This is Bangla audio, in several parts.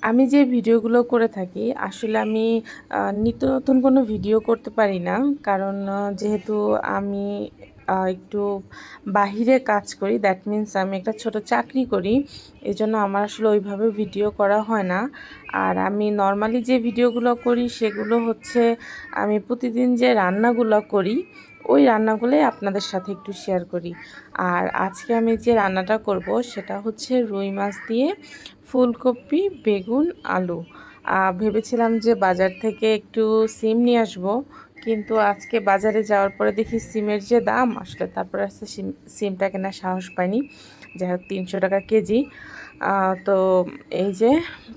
আমি যে ভিডিওগুলো করে থাকি আসলে আমি নিত্য নতুন কোনো ভিডিও করতে পারি না। কারণ যেহেতু আমি একটু বাহিরে কাজ করি, দ্যাট মিন্স আমি একটা ছোট চাকরি করি। এজন্য আমার আসলে ওইভাবে ভিডিও করা হয় না। আর আমি নরমালি যে ভিডিওগুলো করি সেগুলো হচ্ছে আমি প্রতিদিন যে রান্নাগুলো করি ওই রান্নাগুলোই আপনাদের সাথে একটু শেয়ার করি। আর আজকে আমি যে রান্নাটা করব সেটা হচ্ছে রুই মাছ দিয়ে ফুলকপি, বেগুন, আলু। ভেবেছিলাম যে বাজার থেকে একটু সিম নিয়ে আসবো, কিন্তু আজকে বাজারে যাওয়ার পরে দেখি সিমের যে দাম, আসলে তারপরে আসতে সিমটা কেনার সাহস পাইনি। যাই হোক 300 টাকা কেজি। তো এই যে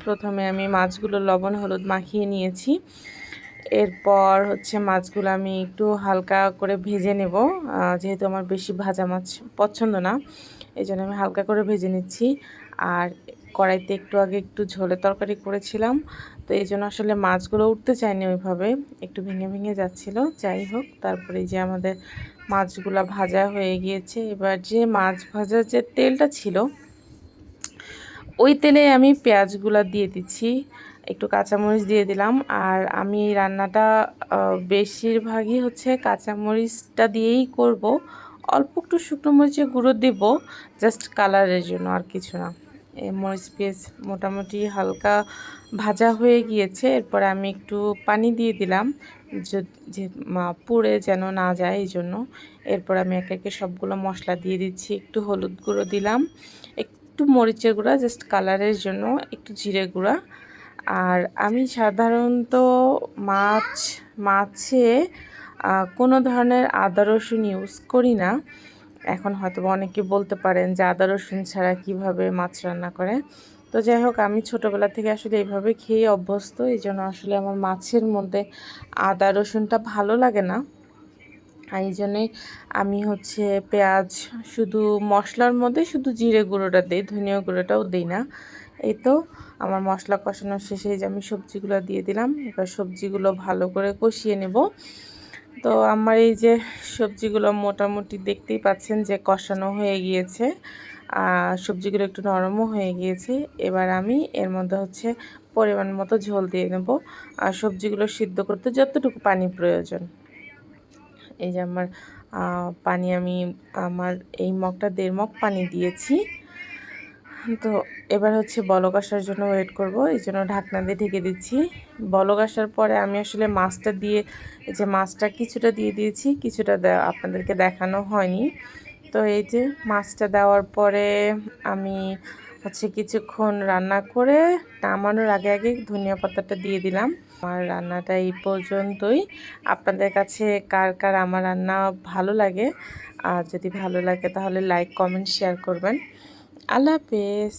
প্রথমে আমি মাছগুলো লবণ হলুদ মাখিয়ে নিয়েছি। এরপর হচ্ছে মাছগুলো আমি একটু হালকা করে ভেজে নেব। যেহেতু আমার বেশি ভাজা মাছ পছন্দ না, এই জন্য আমি হালকা করে ভেজে নিচ্ছি। আর কড়াইতে একটু আগে একটু ঝোলের তরকারি করেছিলাম, তো এই জন্য আসলে মাছগুলো উঠতে চায়নি ওইভাবে, একটু ভেঙে ভেঙে যাচ্ছিল। যাই হোক, তারপরে যে আমাদের মাছগুলো ভাজা হয়ে গিয়েছে। এবার যে মাছ ভাজার যে তেলটা ছিল ওই তেলে আমি পেঁয়াজগুলো দিয়ে দিচ্ছি, একটু কাঁচামরিচ দিয়ে দিলাম। আর আমি এই রান্নাটা বেশিরভাগই হচ্ছে কাঁচামরিচটা দিয়েই করব। অল্প একটু শুকনো মরিচের গুঁড়ো দেব, জাস্ট কালারের জন্য, আর কিছু না। এই মরিচ পেঁয়াজ মোটামুটি হালকা ভাজা হয়ে গিয়েছে। এরপরে আমি একটু পানি দিয়ে দিলাম, যে পুড়ে যেন না যায় এই জন্য। এরপর আমি একে একে সবগুলো মশলা দিয়ে দিচ্ছি। একটু হলুদ গুঁড়ো দিলাম, একটু মরিচের গুঁড়া জাস্ট কালারের জন্য, একটু জিরে গুঁড়া। আর আমি সাধারণত মাছে কোনো ধরনের আদা রসুন ইউজ করি না। এখন হয়তো অনেকে বলতে পারেন যে আদা রসুন ছাড়া কিভাবে মাছ রান্না করে। তো যাই হোক, আমি ছোটোবেলা থেকে আসলে এইভাবে খেয়ে অভ্যস্ত, এই জন্য আসলে আমার মাছের মধ্যে আদা রসুনটা ভালো লাগে না। আর এই জন্যই আমি হচ্ছে পেঁয়াজ শুধু মশলার মধ্যে শুধু জিরে গুঁড়োটা দিই, ধনিয়া গুঁড়োটাও দিই না। এই তো আমার মশলা কষানো শেষে যে আমি সবজিগুলো দিয়ে দিলাম। এবার সবজিগুলো ভালো করে কষিয়ে নেব। তো আমার এই যে সবজিগুলো মোটামুটি দেখতেই পাচ্ছেন যে কষানো হয়ে গিয়েছে, সবজিগুলো একটু নরমও হয়ে গিয়েছে। এবার আমি এর মধ্যে হচ্ছে পরিমাণ মতো ঝোল দিয়ে নেব। আর সবজিগুলো সিদ্ধ করতে যতটুকু পানি প্রয়োজন, এই যে পানি আমি এই মগটা 1.5 মগ পানি দিয়েছি। তো এবার হচ্ছে বলক আসার জন্য ওয়েট করব, এই জন্য ঢাকনা দিয়ে ঢেকে দিচ্ছি। বলক আসার পরে আমি আসলে মাছটা দিয়ে, এই যে মাছটা কিছুটা দিয়ে দিয়েছি, কিছুটা আপনাদেরকে দেখানো হয়নি। তো এই যে মাছটা দেওয়ার পরে আমি হচ্ছে কিছুক্ষণ রান্না করে নামানোর আগে আগে ধনিয়া পাতাটা দিয়ে দিলাম। আমার রান্নাটা এই পর্যন্তই। আপনাদের কাছে কার কার আমার রান্না ভালো লাগে, আর যদি ভালো লাগে তাহলে লাইক কমেন্ট শেয়ার করবেন। আল্লাহ হাফেজ।